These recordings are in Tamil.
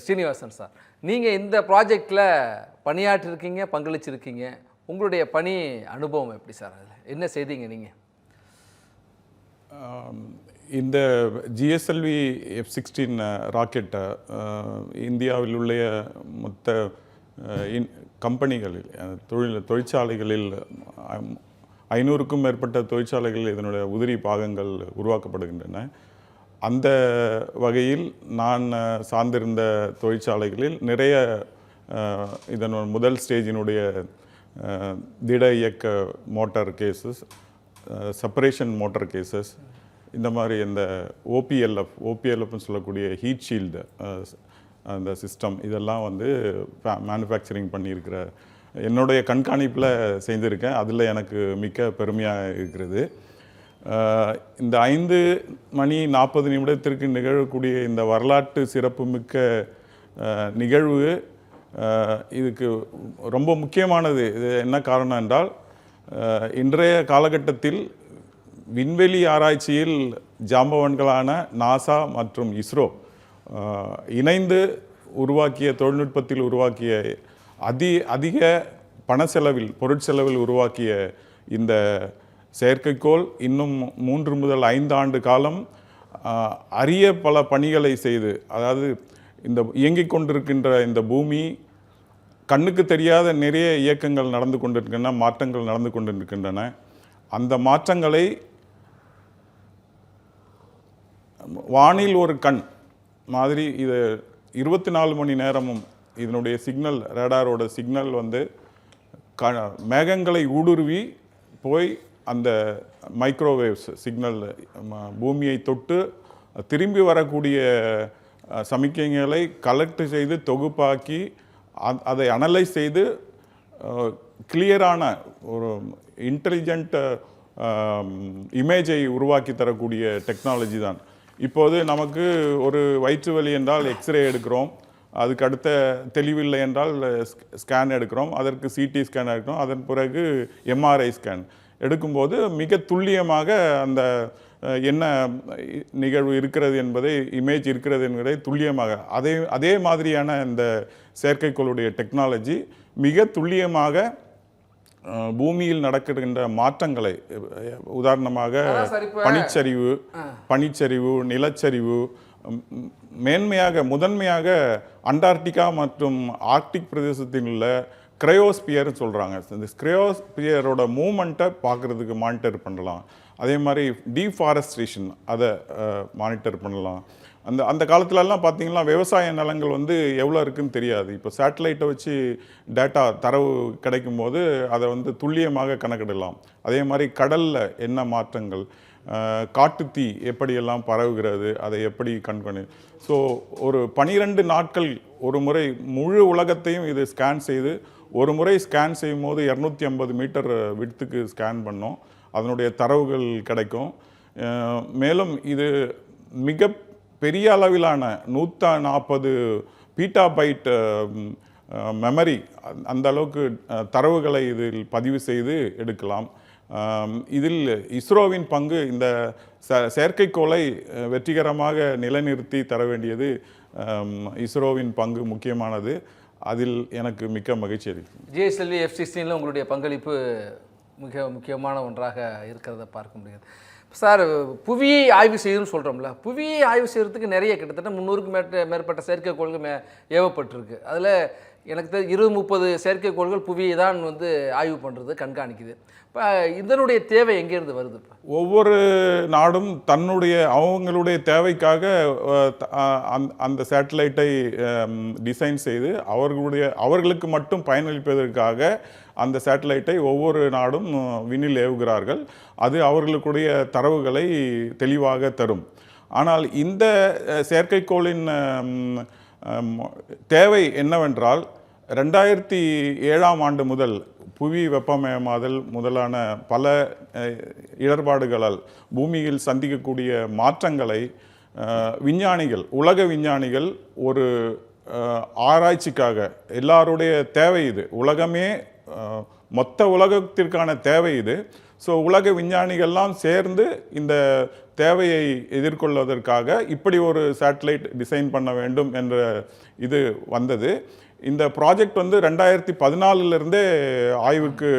ஸ்ரீனிவாசன் சார், நீங்கள் இந்த ப்ராஜெக்டில் பணியாற்றிருக்கீங்க, பங்களிச்சிருக்கீங்க. உங்களுடைய பணி அனுபவம் எப்படி சார்? அதில் என்ன செய்தீங்க நீங்கள்? இந்த ஜிஎஸ்எல்வி F-16 ராக்கெட்டை இந்தியாவில் உள்ள மொத்த கம்பெனிகளில் தொழிற்சாலைகளில் 500க்கும் மேற்பட்ட தொழிற்சாலைகளில் இதனுடைய உதிரி பாகங்கள் உருவாக்கப்படுகின்றன. அந்த வகையில் நான் சார்ந்திருந்த தொழிற்சாலைகளில் நிறைய இதன் முதல் ஸ்டேஜினுடைய திட இயக்க motor cases, separation motor cases, இந்த மாதிரி இந்த ஓபிஎல்எஃப்னு சொல்லக்கூடிய ஹீட் ஷீல்டு அந்த சிஸ்டம், இதெல்லாம் வந்து மேனுஃபேக்சரிங் பண்ணியிருக்கிற என்னுடைய கண்காணிப்பில் செய்திருக்கேன். அதில் எனக்கு மிக்க பெருமையாக இருக்கிறது. இந்த 5:40 நிகழக்கூடிய இந்த வரலாற்று சிறப்புமிக்க நிகழ்வு இதுக்கு ரொம்ப முக்கியமானது. இது என்ன காரணம் என்றால், இன்றைய காலகட்டத்தில் விண்வெளி ஆராய்ச்சியில் ஜாம்பவான்களான நாசா மற்றும் இஸ்ரோ இணைந்து உருவாக்கிய தொழில்நுட்பத்தில் உருவாக்கிய அதிக பணச்செலவில் பொருட்செலவில் உருவாக்கிய இந்த செயற்கைக்கோள் இன்னும் 3 முதல் 5 ஆண்டு காலம் அரிய பல பணிகளை செய்து, அதாவது இந்த இயங்கிக் கொண்டிருக்கின்ற இந்த பூமி கண்ணுக்கு தெரியாத நிறைய இயக்கங்கள் நடந்து கொண்டிருக்கின்றன, மாற்றங்கள் நடந்து கொண்டிருக்கின்றன. அந்த மாற்றங்களை வானில் ஒரு கண் மாதிரி இது 24 மணி நேரமும் இதனுடைய சிக்னல், ரேடாரோட சிக்னல் வந்து மேகங்களை ஊடுருவி போய் அந்த மைக்ரோவேவ்ஸ் சிக்னல் பூமியை தொட்டு திரும்பி வரக்கூடிய சமிக்கைகளை கலெக்ட் செய்து தொகுப்பாக்கி அதை அனலைஸ் செய்து கிளியரான ஒரு இன்டெலிஜென்ட் இமேஜை உருவாக்கி தரக்கூடிய டெக்னாலஜி தான். இப்போது நமக்கு ஒரு வயிற்று வலி என்றால் எக்ஸ்ரே எடுக்கிறோம், அதுக்கு அடுத்த தெளிவில்லை என்றால் ஸ்கேன் எடுக்கிறோம், அதற்கு சிடி ஸ்கேன் எடுக்கிறோம், அதன் பிறகு எம்ஆர்ஐ ஸ்கேன் எடுக்கும்போது மிக துல்லியமாக அந்த என்ன நிகழ்வு இருக்கிறது என்பதை, இமேஜ் இருக்கிறது என்பதை துல்லியமாக அதே மாதிரியான இந்த செயற்கைக்கோளுடைய டெக்னாலஜி மிக துல்லியமாக பூமியில் நடக்கின்ற மாற்றங்களை, உதாரணமாக பனிச்சரிவு, நிலச்சரிவு, முதன்மையாக அண்டார்டிகா மற்றும் ஆர்க்டிக் பிரதேசத்தில் உள்ள கிரையோஸ்பியர்னு சொல்கிறாங்க. இந்த கிரையோஸ்பியரோட மூமெண்ட்டை பார்க்குறதுக்கு மானிட்டர் பண்ணலாம். அதே மாதிரி டீஃபாரஸ்ட்ரேஷன், அதை மானிட்டர் பண்ணலாம். அந்த காலத்துலலாம் பார்த்திங்கன்னா விவசாய நிலங்கள் வந்து எவ்வளோ இருக்குதுன்னு தெரியாது. இப்போ சேட்டலைட்டை வச்சு தரவு கிடைக்கும் போது அதை வந்து துல்லியமாக கணக்கிடலாம். அதே மாதிரி கடலில் என்ன மாற்றங்கள், காட்டுத்தீ எப்படியெல்லாம் பரவுகிறது, அதை எப்படி கண்காணி. ஸோ ஒரு 12 நாட்கள் ஒரு முறை முழு உலகத்தையும் இது ஸ்கேன் செய்து, ஒரு முறை ஸ்கேன் செய்யும் போது 250 மீட்டர் விட்த்துக்கு ஸ்கேன் பண்ணோம். அதனுடைய தரவுகள் கிடைக்கும். மேலும் இது மிக பெரிய அளவிலான 140 பீட்டாபைட் மெமரி, அந்த அளவுக்கு தரவுகளை இதில் பதிவு செய்து எடுக்கலாம். இதில் இஸ்ரோவின் பங்கு, இந்த செயற்கைக்கோளை வெற்றிகரமாக நிலைநிறுத்தி தர வேண்டியது இஸ்ரோவின் பங்கு முக்கியமானது. அதில் எனக்கு மிக்க மகிழ்ச்சி அளிக்கும். ஜிஎஸ்எல்வி F-16 உங்களுடைய பங்களிப்பு மிக முக்கியமான ஒன்றாக இருக்கிறத பார்க்க முடியாது சார். புவியை ஆய்வு செய்யணும்னு சொல்கிறோம்ல, புவியை ஆய்வு செய்கிறதுக்கு நிறைய கிட்டத்தட்ட 300க்கும் மேற்பட்ட செயற்கைக்கோள்கள் ஏவப்பட்டிருக்கு. அதில் எனக்கு 20-30 செயற்கைக்கோள்கள் புவியை தான் வந்து ஆய்வு பண்ணுறது, கண்காணிக்குது. இப்போ இதனுடைய தேவை எங்கேருந்து வருது? இப்போ ஒவ்வொரு நாடும் அவங்களுடைய தேவைக்காக அந்த சேட்டலைட்டை டிசைன் செய்து அவர்களுக்கு மட்டும் பயனளிப்பதற்காக அந்த சேட்டலைட்டை ஒவ்வொரு நாடும் விண்ணில் ஏவுகிறார்கள். அது அவர்களுடைய தரவுகளை தெளிவாக தரும். ஆனால் இந்த செயற்கைக்கோளின் தேவை என்னவென்றால், 2007ஆம் ஆண்டு முதல் புவி வெப்பமயமாதல் முதலான பல இடர்பாடுகளால் பூமியில் சந்திக்கக்கூடிய மாற்றங்களை உலக விஞ்ஞானிகள் ஒரு ஆராய்ச்சிக்காக, எல்லாருடைய தேவை இது, உலகமே மொத்த உலகத்திற்கான தேவை இது. ஸோ உலக விஞ்ஞானிகள்லாம் சேர்ந்து இந்த தேவையை எதிர்கொள்வதற்காக இப்படி ஒரு சேட்டலைட் டிசைன் பண்ண வேண்டும் என்ற இது வந்தது. இந்த ப்ராஜெக்ட் வந்து 2014 ஆய்வுக்கு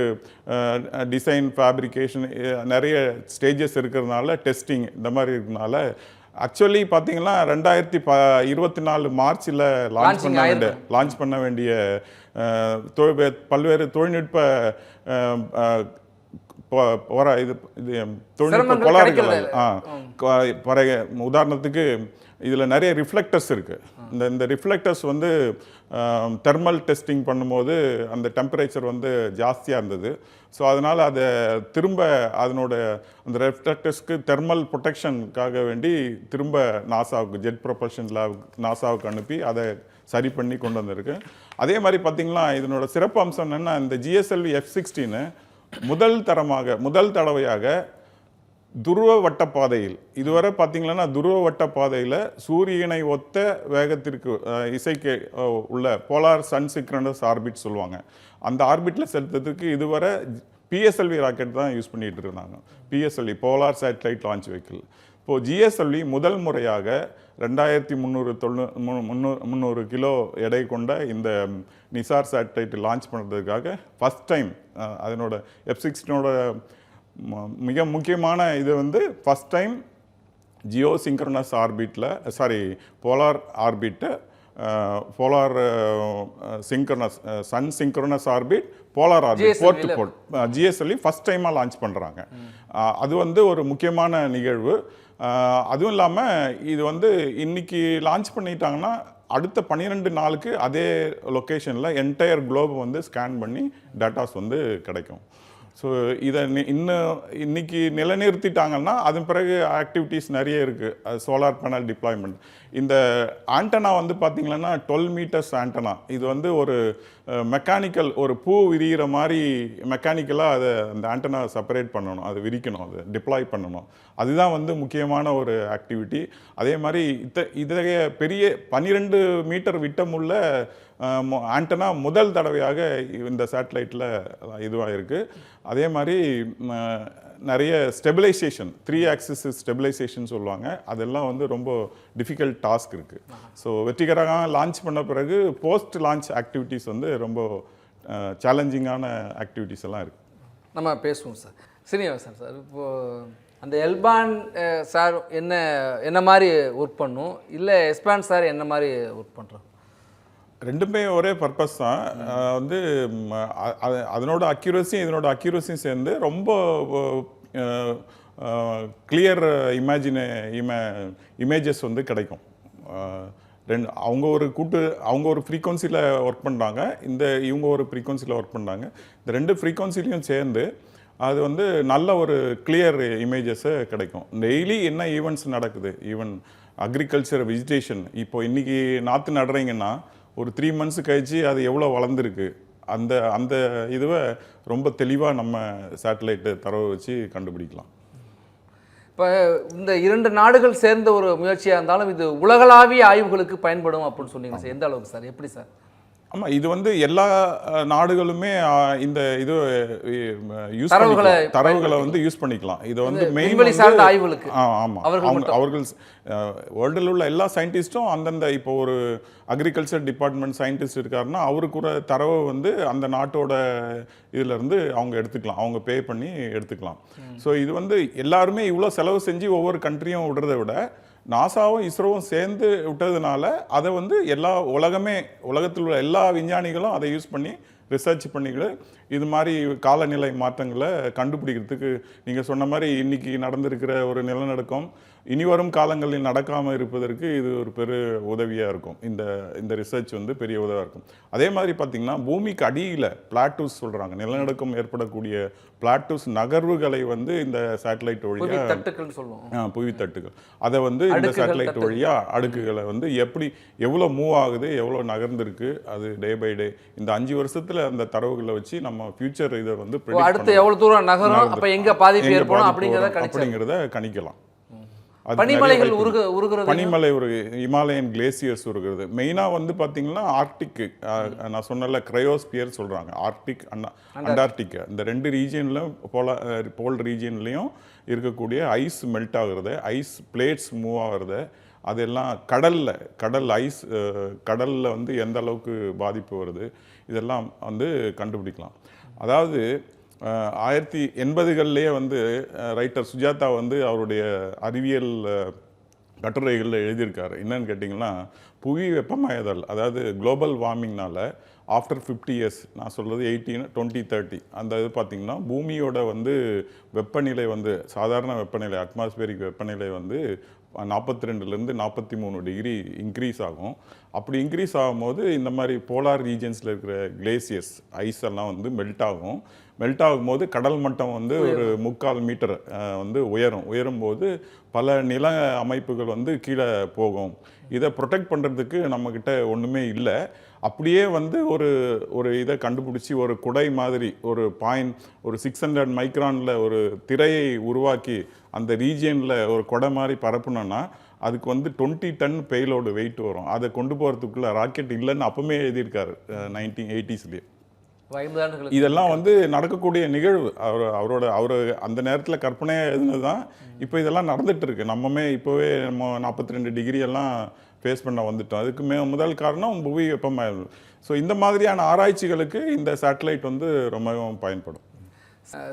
டிசைன், ஃபேப்ரிகேஷன் நிறைய ஸ்டேஜஸ் இருக்கிறதுனால, டெஸ்டிங் இந்த மாதிரி இருக்கிறதுனால, ஆக்சுவலி பார்த்தீங்கன்னா 2024 மார்ச்சில் லான்ச் பண்ண வேண்டிய பல்வேறு தொழில்நுட்ப இது தொழில்நுட்ப கோளாறுகள், உதாரணத்துக்கு இதில் நிறைய ரிஃப்ளெக்டர்ஸ் இருக்குது. இந்த ரிஃப்ளெக்டர்ஸ் வந்து தெர்மல் டெஸ்டிங் பண்ணும்போது அந்த டெம்பரேச்சர் வந்து ஜாஸ்தியாக இருந்தது. ஸோ அதனால் அதை திரும்ப அதனோட அந்த ரிஃப்ளெக்டர்ஸ்க்கு தெர்மல் ப்ரொடெக்ஷனுக்காக வேண்டி திரும்ப நாசாவுக்கு, ஜெட் ப்ரொபல்ஷன் லேபுக்கு, நாசாவுக்கு அனுப்பி அதை சரி பண்ணி கொண்டு வந்திருக்கு. அதே மாதிரி பார்த்திங்கன்னா இதனோட சிறப்பு அம்சம் என்னென்னா, இந்த GSLV F-16 முதல் தடவையாக துருவ வட்டப்பாதையில், இதுவரை பார்த்தீங்கன்னா துருவ வட்டப்பாதையில் சூரியனை ஒத்த வேகத்திற்கு இசைக்கு உள்ள போலார் சன் சிக்ரனஸ் ஆர்பிட் சொல்லுவாங்க, அந்த ஆர்பிட்டில் செலுத்துறதுக்கு இதுவரை PSLV ராக்கெட் தான் யூஸ் பண்ணிகிட்டு இருந்தாங்க. PSLV polar satellite launch vehicle. இப்போது GSLV முதல் முறையாக 2300 கிலோ எடை கொண்ட இந்த நிசார் சேட்டலைட் லான்ச் பண்ணுறதுக்காக ஃபஸ்ட் டைம் அதனோட F-16 மிக முக்கியமான இது வந்து ஃபஸ்ட் டைம் ஜியோ சிங்க்ரனஸ் ஆர்பிட்டில், polar orbit, polar synchronous, sun synchronous orbit, polar orbit, port to port GSLV first டைமாக லான்ச் பண்ணுறாங்க. அது வந்து ஒரு முக்கியமான நிகழ்வு. அதுவும் இல்லாமல் இது வந்து இன்னைக்கு லான்ச் பண்ணிட்டாங்கன்னா அடுத்த 12 நாளுக்கு அதே லொக்கேஷனில் என்டையர் குளோப் வந்து ஸ்கேன் பண்ணி டேட்டாஸ் வந்து கிடைக்கும். ஸோ இதை இன்னைக்கு நிலைநிறுத்திட்டாங்கன்னா அதன் பிறகு ஆக்டிவிட்டீஸ் நிறைய இருக்குது. Solar panel deployment. இந்த ஆண்டனா வந்து பார்த்திங்கன்னா 12 மீட்டர்ஸ் ஆண்டனா. இது வந்து ஒரு மெக்கானிக்கல், ஒரு பூ விரிகிற மாதிரி மெக்கானிக்கலாக அதை அந்த ஆண்டனா செப்பரேட் பண்ணணும், அது விரிக்கணும், அது டிப்ளாய் பண்ணணும். அதுதான் வந்து முக்கியமான ஒரு ஆக்டிவிட்டி. அதே மாதிரி இத்தகைய பெரிய 12 மீட்டர் விட்டமுள்ள ஆண்டனா முதல் தடவையாக இந்த சேட்டலைட்டில் இதுவாக இருக்குது. அதே மாதிரி நிறைய ஸ்டெபிலைசேஷன், 3 ஆக்சிஸ் ஸ்டெபிலைசேஷன் சொல்லுவாங்க, அதெல்லாம் வந்து ரொம்ப டிஃபிகல்ட் டாஸ்க் இருக்குது. ஸோ வெற்றிகரமாக லான்ச் பண்ண பிறகு போஸ்ட் லான்ச் ஆக்டிவிட்டீஸ் வந்து ரொம்ப சேலஞ்சிங்கான ஆக்டிவிட்டீஸ் எல்லாம் இருக்குது. நம்ம பேசுவோம் சார். சீனிவாசன் சார், இப்போது அந்த எல்பான் சார் என்ன மாதிரி ஒர்க் பண்ணும், இல்லை எஸ்பான் சார் என்ன மாதிரி ஒர்க் பண்ணுறோம்? ரெண்டுமே ஒரே பர்பஸ் தான். வந்து அதனோட அக்யூரஸியும் இதனோட அக்யூரஸியும் சேர்ந்து ரொம்ப கிளியர் இமேஜஸ் வந்து கிடைக்கும். அவங்க ஒரு ஃப்ரீக்வன்சியில் ஒர்க் பண்ணுறாங்க, இவங்க ஒரு ஃப்ரீக்வன்சியில் ஒர்க் பண்ணுறாங்க. இந்த 2 ஃப்ரீக்வன்சிலையும் சேர்ந்து அது வந்து நல்ல ஒரு கிளியர் இமேஜஸை கிடைக்கும். டெய்லி என்ன ஈவெண்ட்ஸ் நடக்குது, ஈவன் அக்ரிகல்ச்சர், வெஜிடேஷன், இப்போ இன்றைக்கி நாற்று நடுறீங்கன்னா ஒரு 3 months கழிச்சு அது எவ்வளோ வளர்ந்துருக்கு, அந்த இதுவை ரொம்ப தெளிவாக நம்ம சேட்டலைட்டு தரவை வச்சு கண்டுபிடிக்கலாம். இப்போ இந்த 2 நாடுகள் சேர்ந்த ஒரு முயற்சியாக இருந்தாலும் இது உலகளாவிய ஆய்வுகளுக்கு பயன்படும் அப்படின்னு சொன்னீங்க சார். எந்த அளவுக்கு சார், எப்படி சார்? ஆமாம், இது வந்து எல்லா நாடுகளுமே இந்த இது தரவுகளை வந்து யூஸ் பண்ணிக்கலாம். இது வந்து மெயின் சார்ந்த ஆய்வுகளுக்கு. ஆமாம், அவர்கள் வேர்ல்டில் உள்ள எல்லா சயின்டிஸ்ட்டும் அந்தந்த, இப்போ ஒரு அக்ரிகல்ச்சர் டிபார்ட்மெண்ட் சயின்டிஸ்ட் இருக்காருன்னா அவருக்கு ஒரு தரவை வந்து அந்த நாட்டோட இதிலேருந்து அவங்க எடுத்துக்கலாம், அவங்க பே பண்ணி எடுத்துக்கலாம். ஸோ இது வந்து எல்லாருமே இவ்வளோ செலவு செஞ்சு ஒவ்வொரு கண்ட்ரியும் விடுறதை விட நாசாவும் இஸ்ரோவும் சேர்ந்து விட்டதுனால அதை வந்து உலகத்தில் உள்ள எல்லா விஞ்ஞானிகளும் அதை யூஸ் பண்ணி ரிசர்ச் பண்ணிக்கிட்டு இது மாதிரி காலநிலை மாற்றங்களை கண்டுபிடிக்கிறதுக்கு, நீங்கள் சொன்ன மாதிரி இன்றைக்கி நடந்திருக்கிற ஒரு நிலநடுக்கம் இனிவரும் காலங்களில் நடக்காமல் இருப்பதற்கு இது ஒரு பெரிய உதவியாக இருக்கும். இந்த ரிசர்ச் வந்து பெரிய உதவியாக இருக்கும். அதே மாதிரி பார்த்திங்கன்னா பூமிக்கு அடியில் பிளாட்டூஸ் சொல்கிறாங்க, நிலநடுக்கம் ஏற்படக்கூடிய பிளாட்டூஸ் நகர்வுகளை வந்து இந்த சேட்டலைட் வழியாக, புவித்தட்டுகள், அதை வந்து இந்த சேட்டலைட் வழியாக அடுக்குகளை வந்து எவ்வளோ மூவ் ஆகுது, எவ்வளோ நகர்ந்துருக்கு, அது டே பை டே இந்த 5 வருஷத்தில் அந்த தரவுகளை வச்சு நம்ம ஃபியூச்சர் இதை வந்து அடுத்து எவ்வளோ தூரம் நகரும், அப்போ எங்கே பாதிப்பு ஏற்படும் அப்படிங்கிறத கணிக்கலாம். பனிமலைகள் உருகுறது, பனிமலை ஒரு இமாலயன் கிளேசியர்ஸ் உருகுறது. மெயினாக வந்து பார்த்தீங்கன்னா ஆர்டிக், நான் சொன்னல கிரையோஸ்பியர் சொல்கிறாங்க, ஆர்டிக் அண்டார்டிக், இந்த 2 ரீஜியனில் போல் ரீஜியன்லேயும் இருக்கக்கூடிய ஐஸ் மெல்ட் ஆகுறது, ஐஸ் பிளேட்ஸ் மூவ் ஆகுறது, அதெல்லாம் கடலில் வந்து எந்த அளவுக்கு பாதிப்பு வருது இதெல்லாம் வந்து கண்டுபிடிக்கலாம். அதாவது 1980களிலேயே வந்து ரைட்டர் சுஜாதா வந்து அவருடைய அறிவியல் கட்டுரைகளில் எழுதியிருக்காரு. என்னன்னு கேட்டிங்கன்னா, புவி வெப்பமயதல், அதாவது குளோபல் வார்மிங்னால ஆஃப்டர் 50 இயர்ஸ், நான் சொல்கிறது 2030 அந்த இது பார்த்திங்கன்னா பூமியோட வந்து வெப்பநிலை வந்து சாதாரண வெப்பநிலை, அட்மாஸ்பியரிக் வெப்பநிலை வந்து 42லேருந்து 43 டிகிரி இன்க்ரீஸ் ஆகும். அப்படி இன்க்ரீஸ் ஆகும்போது இந்த மாதிரி போலார் ரீஜன்ஸில் இருக்கிற கிளேசியர்ஸ் ஐஸ் எல்லாம் வந்து மெல்ட் ஆகும்போது கடல் மட்டம் வந்து ஒரு 3/4 மீட்டர் வந்து உயரும்போது பல நில அமைப்புகள் வந்து கீழே போகும். இதை ப்ரொடெக்ட் பண்ணுறதுக்கு நம்மக்கிட்ட ஒன்றுமே இல்லை. அப்படியே வந்து ஒரு இதை கண்டுபிடிச்சி ஒரு குடை மாதிரி ஒரு 600 மைக்ரானில் ஒரு திரையை உருவாக்கி அந்த ரீஜியனில் ஒரு குடை மாதிரி பரப்புனோன்னா அதுக்கு வந்து 20 டன் பேலோடு வெயிட் வரும். அதை கொண்டு போகிறதுக்குள்ள ராக்கெட் இல்லைன்னு அப்பவுமே எழுதியிருக்காரு 1980ஸ்லேயே. இதெல்லாம் வந்து நடக்கக்கூடிய நிகழ்வு. அவர் அந்த நேரத்தில் கற்பனையாக எழுதுனது தான். இப்போ இதெல்லாம் நடந்துட்டு இருக்கு. இப்போவே நம்ம 42 டிகிரி எல்லாம் ஃபேஸ் பண்ண வந்துட்டோம். அதுக்கு முதல் காரணம் புவி வெப்பமயமாதல். ஸோ இந்த மாதிரியான ஆராய்ச்சிகளுக்கு இந்த சேட்டலைட் வந்து ரொம்பவும் பயன்படும்.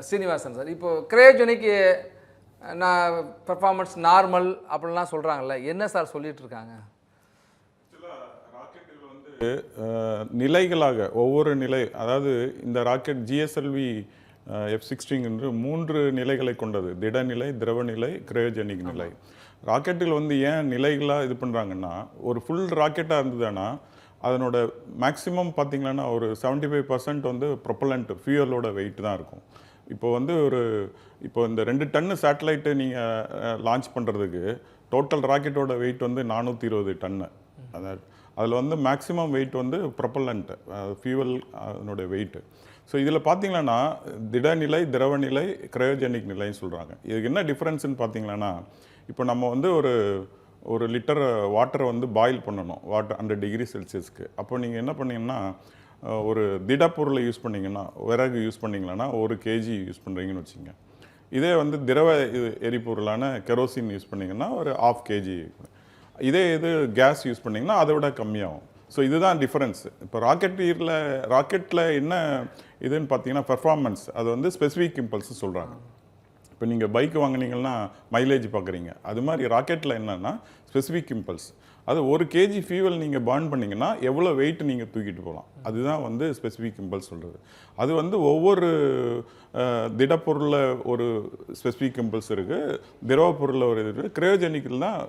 சீனிவாசன் சார், இப்போ கிரையோஜெனிக் பெர்ஃபார்மன்ஸ் நார்மல் அப்படின்லாம் சொல்கிறாங்கல்ல, என்ன சார் சொல்லிட்டு இருக்காங்க? நிலைகளாக ஒவ்வொரு நிலை, அதாவது இந்த ராக்கெட் GSLV F-16 என்று 3 நிலைகளை கொண்டது: திடநிலை, திரவநிலை, கிரையோஜெனிக் நிலை. ராக்கெட்டுகள் வந்து ஏன் நிலைகளாக இது பண்ணுறாங்கன்னா, ஒரு ஃபுல் ராக்கெட்டாக இருந்ததுன்னா அதனோட மேக்ஸிமம் பார்த்திங்கன்னா ஒரு 75% வந்து ப்ரொப்பலண்ட் ஃபியூயலோட வெயிட் தான் இருக்கும். இப்போ வந்து இப்போ இந்த 2 டன்னு சேட்டலைட்டு நீங்கள் லான்ச் பண்ணுறதுக்கு டோட்டல் ராக்கெட்டோட வெயிட் வந்து 420 டன்னு. அதாவது அதில் வந்து மேக்ஸிமம் வெயிட் வந்து ப்ரொப்பலண்ட் ஃபியூவல் அதனுடைய வெயிட்டு. ஸோ இதில் பார்த்தீங்கன்னா திடநிலை, திரவநிலை, கிரையோஜெனிக் நிலைன்னு சொல்கிறாங்க. இதுக்கு என்ன டிஃப்ரென்ஸ்னு பார்த்தீங்கன்னா, இப்போ நம்ம வந்து ஒரு லிட்டர் வாட்டரை வந்து பாயில் பண்ணணும் 100 டிகிரி செல்சியஸ்க்கு. அப்போ நீங்கள் என்ன பண்ணீங்கன்னா, ஒரு திடப்பொருளை யூஸ் பண்ணிங்கன்னா, விறகு யூஸ் பண்ணிங்கன்னா 1 kg யூஸ் பண்ணுறீங்கன்னு வச்சுங்க. இதே வந்து திரவ எரிபொருளான கெரோசின் யூஸ் பண்ணிங்கன்னா ஒரு 1/2 kg. இதே கேஸ் யூஸ் பண்ணிங்கன்னா அதை விட கம்மியாகும். ஸோ இதுதான் டிஃபரன்ஸ். இப்போ ராக்கெட்டில் என்ன இதுன்னு பார்த்தீங்கன்னா பெர்ஃபார்மன்ஸ், அது வந்து ஸ்பெசிஃபிக் இம்பல்ஸ் சொல்கிறாங்க. இப்போ நீங்கள் பைக் வாங்கினீங்கன்னா மைலேஜ் பார்க்குறீங்க, அது மாதிரி ராக்கெட்டில் என்னென்னா ஸ்பெசிஃபிக் இம்பல்ஸ். அது 1 kg ஃபியூவல் நீங்கள் பர்ன் பண்ணிங்கன்னா எவ்வளோ வெயிட் நீங்கள் தூக்கிட்டு போகலாம், அதுதான் வந்து ஸ்பெசிஃபிக் இம்பல்ஸ் சொல்கிறது. அது வந்து ஒவ்வொரு திடப்பொருளில் ஒரு ஸ்பெசிஃபிக் இம்பல்ஸ் இருக்குது, திரவ பொருளில் ஒரு இது இருக்குது. கிரையோஜெனிக்கில் தான்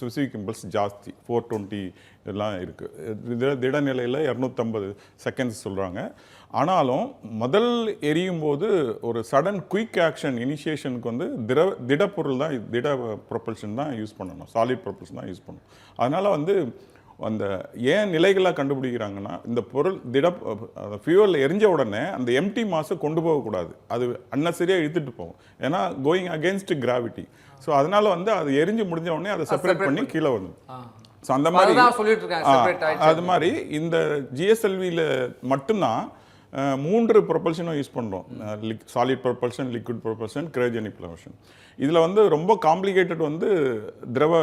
ஸ்பெசிஃபிக் இம்பல்ஸ் ஜாஸ்தி, 420 இதெல்லாம் இருக்குது. திடநிலையில் 250 செகண்ட்ஸ் சொல்கிறாங்க. ஆனாலும் முதல் எரியும் போது ஒரு சடன் குயிக் ஆக்ஷன் இனிஷியேஷனுக்கு வந்து திடப்பொருள் தான், திட ப்ரொபல்ஷன் தான் யூஸ் பண்ணணும், சாலிட் ப்ரொபல்ஷன் தான் யூஸ் பண்ணணும். அதனால் வந்து அந்த ஏன் நிலைகளாக கண்டுபிடிக்கிறாங்கன்னா, இந்த பொருள் ஃபியூவல் எரிஞ்ச உடனே அந்த எம்டி மாஸை கொண்டு போகக்கூடாது, அது அன்னசரியாக இழுத்துட்டு போகும். ஏன்னா கோயிங் அகேன்ஸ்ட் கிராவிட்டி. ஸோ அதனால வந்து அது எரிஞ்சு முடிஞ்ச உடனே அதை செப்பரேட் பண்ணி கீழே வந்து. ஸோ அந்த மாதிரி அது மாதிரி இந்த GSLVயில் மட்டும்தான் 3 ப்ரொபல்ஷனும் யூஸ் பண்ணுறோம்: solid propulsion, liquid propulsion, cryogenic propulsion. இதில் வந்து ரொம்ப காம்ப்ளிகேட்டட் வந்து திரவ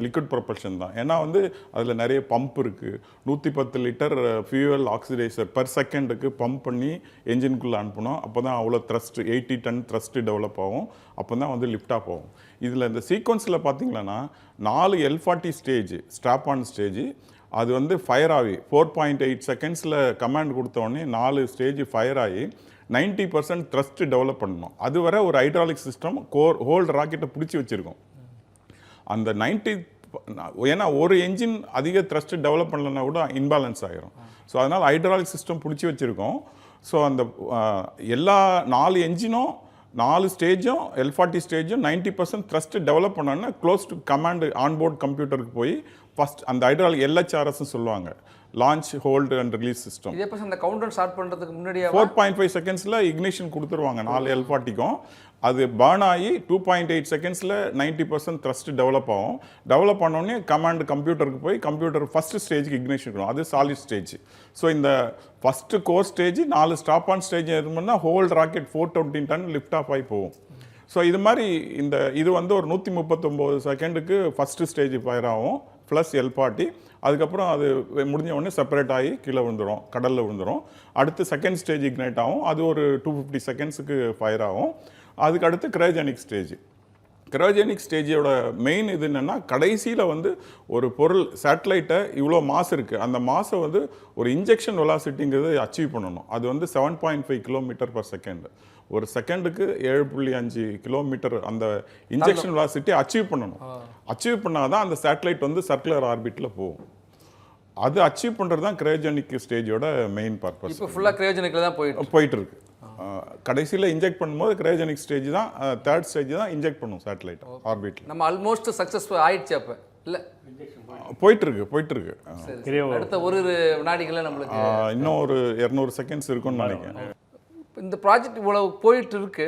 லிக்விட் ப்ரொபல்ஷன் தான். ஏன்னா வந்து அதில் நிறைய பம்ப் இருக்குது. 110 லிட்டர் ஃபியூவல் ஆக்சிடைசர் பர் செகண்டுக்கு பம்ப் பண்ணி என்ஜின்குள்ளே அனுப்பணும். அப்போ தான் அவ்வளோ த்ரஸ்ட், 80 டன் த்ரஸ்ட் டெவலப் ஆகும். அப்போ தான் வந்து லிஃப்ட் ஆஃப் ஆகும். இதில் இந்த சீக்வன்ஸில் பார்த்தீங்கன்னா 4 L40 stage, strap on stage. அது வந்து ஃபயர் ஆகி 4.8 செகண்ட்ஸில் கமாண்ட் கொடுத்தோடனே 4 ஸ்டேஜ் ஃபயர் ஆகி 90% த்ரஸ்ட் டெவலப் பண்ணணும். அது வரை ஒரு ஹைட்ராலிக் சிஸ்டம் ஹோல்ட் ராக்கெட்டை பிடிச்சி வச்சுருக்கோம். அந்த 90, ஏன்னா ஒரு என்ஜின் அதிக த்ரஸ்ட் டெவலப் பண்ணலன்னா கூட இன்பேலன்ஸ் ஆகிரும். ஸோ அதனால் ஹைட்ராலிக் சிஸ்டம் பிடிச்சி வச்சுருக்கோம். ஸோ அந்த எல்லா 4 என்ஜினும் 4 ஸ்டேஜும் L40 ஸ்டேஜும் 90% த்ரஸ்ட் டெவலப் பண்ணோன்னா க்ளோஸ் டு கமாண்ட் ஆன்போர்ட் கம்ப்யூட்டருக்கு போய் ஃபர்ஸ்ட் அந்த ஹைட்ராலிக் LHRS சொல்லுவாங்க, launch hold and release system. இதே அந்த கவுண்டர் ஸ்டார்ட் பண்ணுறதுக்கு முன்னாடியே 4.5 செகண்ட்ஸில் இக்னிஷன் கொடுத்துருவாங்க 4 L40க்கும். அது பர்ன் ஆகி 2.8 செகண்ட்ஸில் 90% த்ரஸ்ட் டெவலப் ஆகும். டெவலப் ஆனோடனே கமாண்ட் கம்ப்யூட்டருக்கு போய் கம்ப்யூட்டர் ஃபஸ்ட் ஸ்டேஜுக்கு இக்னிஷன் இருக்கணும், அது சாலிட் ஸ்டேஜ். ஸோ இந்த first core stage 4 strap on stage இருந்தோம்னா whole rocket 420 ton lift off ஆகி போகும். ஸோ இது மாதிரி இது வந்து ஒரு 139 செகண்டுக்கு ஃபஸ்ட்டு ஸ்டேஜ் ஃபயர் ஆகும் ப்ளஸ் L40. அதுக்கப்புறம் அது முடிஞ்ச உடனே செப்பரேட் ஆகி கீழே விழுந்துடும், கடலில் விழுந்துடும். அடுத்து செகண்ட் ஸ்டேஜ் இக்னைட் ஆகும், அது ஒரு 250 செகண்ட்ஸுக்கு ஃபயர் ஆகும். அதுக்கு அடுத்து கிரையோஜெனிக் ஸ்டேஜ். கிரையோஜெனிக் ஸ்டேஜோட மெயின் இது என்னென்னா, கடைசியில் வந்து ஒரு பொருள் சேட்டலைட்டை இவ்வளோ மாஸ் இருக்குது, அந்த மாஸை வந்து ஒரு இன்ஜெக்ஷன் வெலாசிட்டிங்கிறது அச்சீவ் பண்ணணும். அது வந்து 7.5 km/s. ஒரு செகண்டுக்கு 7.5 கிலோமீட்டர் அந்த இன்ஜெக்ஷன் வெலாசிட்டி அச்சீவ் பண்ணணும். அச்சீவ் பண்ணாதான் அந்த சேட்டலைட் வந்து சர்க்குலர் ஆர்பிட்டில் போகும். அது அச்சீவ் பண்ணுறது தான் கிரையோஜெனிக் ஸ்டேஜோட மெயின் பர்பஸ். இப்போ ஃபுல்லாக கிரையோஜெனிக்கில் தான் போயிட்டு இருக்கு. கடைசியில் இன்ஜெக்ட் பண்ணும்போது கிரையோஜெனிக் ஸ்டேஜ் தான், தேர்ட் ஸ்டேஜ் தான் இன்ஜெக்ட் பண்ணும் சேட்டலைட் ஆர்பிட்டில். நம்ம ஆல்மோஸ்ட் சக்ஸஸ்ஃபுல் ஆயிடுச்சு. அப்போ இல்லை போயிட்டு இருக்கு. அடுத்த ஒரு வினாடிகளில் நம்மளுக்கு இன்னும் ஒரு 200 செகண்ட்ஸ் இருக்கும்னு நினைக்கிறேன். இந்த ப்ராஜெக்ட் இவ்வளவு போயிட்டு இருக்கு,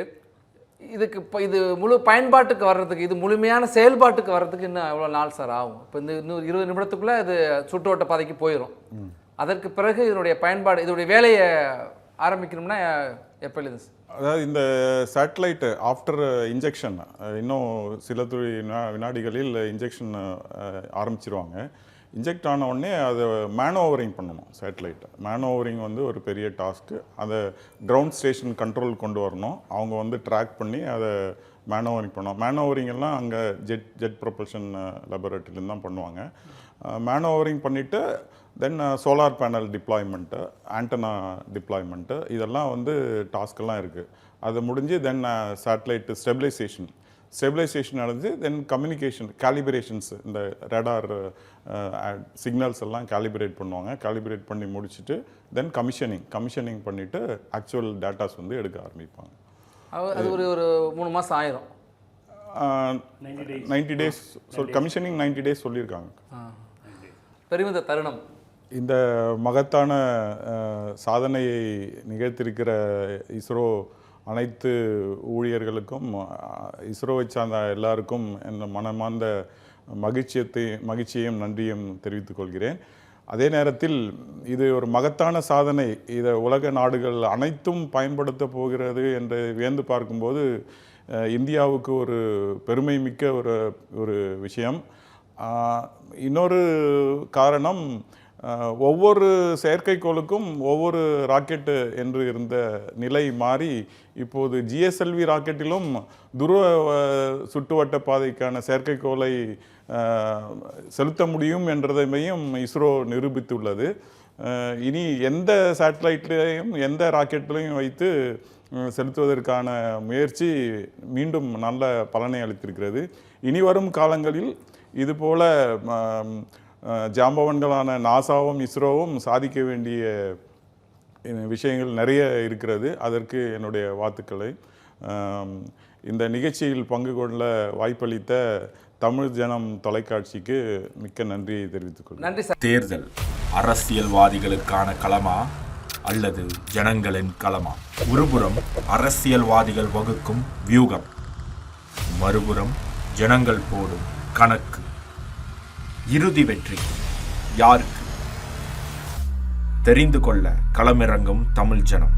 இதுக்கு இப்போ இது முழு பயன்பாட்டுக்கு வர்றதுக்கு, இது முழுமையான செயல்பாட்டுக்கு வர்றதுக்கு இன்னும் எவ்வளோ நாள் சார் ஆகும்? இப்போ இந்த இன்னும் 20 நிமிடத்துக்குள்ளே இது சுற்றுவட்ட பாதைக்கு போயிடும். அதற்கு பிறகு இதனுடைய பயன்பாடு, இதனுடைய வேலையை ஆரம்பிக்கணும்னா எப்போது? அதாவது இந்த சேட்டலைட்டு ஆஃப்டர் இன்ஜெக்ஷன் இன்னும் சில வினாடிகளில் இன்ஜெக்ஷன் ஆரம்பிச்சிருவாங்க. இன்ஜெக்ட் ஆன உடனே அதை மேனோவரிங் பண்ணணும். சேட்டலைட்டை மேனோவரிங் வந்து ஒரு பெரிய டாஸ்க்கு. அதை கிரவுண்ட் ஸ்டேஷன் கண்ட்ரோல் கொண்டு வரணும். அவங்க வந்து ட்ராக் பண்ணி அதை மேனோவரிங் பண்ணணும். மேனோவரிங் எல்லாம் அங்கே ஜெட் ப்ரொபல்ஷன் லெபரட்டரியிலேருந்து தான் பண்ணுவாங்க. மேனோவரிங் பண்ணிவிட்டு then solar panel deployment, antenna deployment, இதெல்லாம் வந்து டாஸ்க்கெல்லாம் இருக்குது. அது முடிஞ்சு தென் சேட்டலைட்டு ஸ்டெபிலைசேஷன் நடந்து தென் கம்யூனிகேஷன் கேலிபிரேஷன்ஸ், இந்த ரேடார் சிக்னல்ஸ் எல்லாம் கேலிபிரேட் பண்ணுவாங்க. கேலிபிரேட் பண்ணி முடிச்சுட்டு தென் கமிஷனிங் பண்ணிவிட்டு ஆக்சுவல் டேட்டாஸ் வந்து எடுக்க ஆரம்பிப்பாங்க. அது ஒரு 3 மாதம் ஆயிரும். 90 டேஸ் கமிஷனிங் 90 டேஸ் சொல்லியிருக்காங்க. பெருமித தருணம். இந்த மகத்தான சாதனையை நிகழ்த்திருக்கிற இஸ்ரோ அனைத்து ஊழியர்களுக்கும், இஸ்ரோவை சார்ந்த எல்லாருக்கும் என் மனமார்ந்த மகிழ்ச்சியையும் நன்றியும் தெரிவித்துக் கொள்கிறேன். அதே நேரத்தில் இது ஒரு மகத்தான சாதனை, இதை உலக நாடுகள் அனைத்தும் பயன்படுத்த போகிறது என்று வியந்து பார்க்கும்போது இந்தியாவுக்கு ஒரு பெருமை மிக்க ஒரு விஷயம். இன்னொரு காரணம், ஒவ்வொரு செயற்கைக்கோளுக்கும் ஒவ்வொரு ராக்கெட்டு என்று இருந்த நிலை மாறி இப்போது GSLV ராக்கெட்டிலும் துருவ சுற்றுவட்ட பாதைக்கான செயற்கைக்கோளை செலுத்த முடியும் என்றதையும் இஸ்ரோ நிரூபித்துள்ளது. இனி எந்த சேட்டலைட்லையும் எந்த ராக்கெட்லையும் வைத்து செலுத்துவதற்கான முயற்சி மீண்டும் நல்ல பலனை அளித்திருக்கிறது. இனி வரும் காலங்களில் இதுபோல ஜாம்பவன்களான நாசாவும் இஸ்ரோவும் சாதிக்க வேண்டிய விஷயங்கள் நிறைய இருக்கிறது. அதற்கு என்னுடைய வாழ்த்துக்களை. இந்த நிகழ்ச்சியில் பங்கு கொள்ள வாய்ப்பளித்த தமிழ் ஜனம் தொலைக்காட்சிக்கு மிக்க நன்றியை தெரிவித்துக் கொள்கிறேன். நன்றி சார். தேர்தல் அரசியல்வாதிகளுக்கான களமா அல்லது ஜனங்களின் களமா? ஒருபுறம் அரசியல்வாதிகள் வகுக்கும் வியூகம், மறுபுறம் ஜனங்கள் போடும் கணக்கு. இறுதி வெற்றி யாருக்கு? தெரிந்து கொள்ள களமிறங்கும் தமிழ் ஜனம்.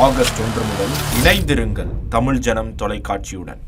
ஆகஸ்ட் 1 முதல் இணைந்திருங்கள் தமிழ் ஜனம் தொலைக்காட்சியுடன்.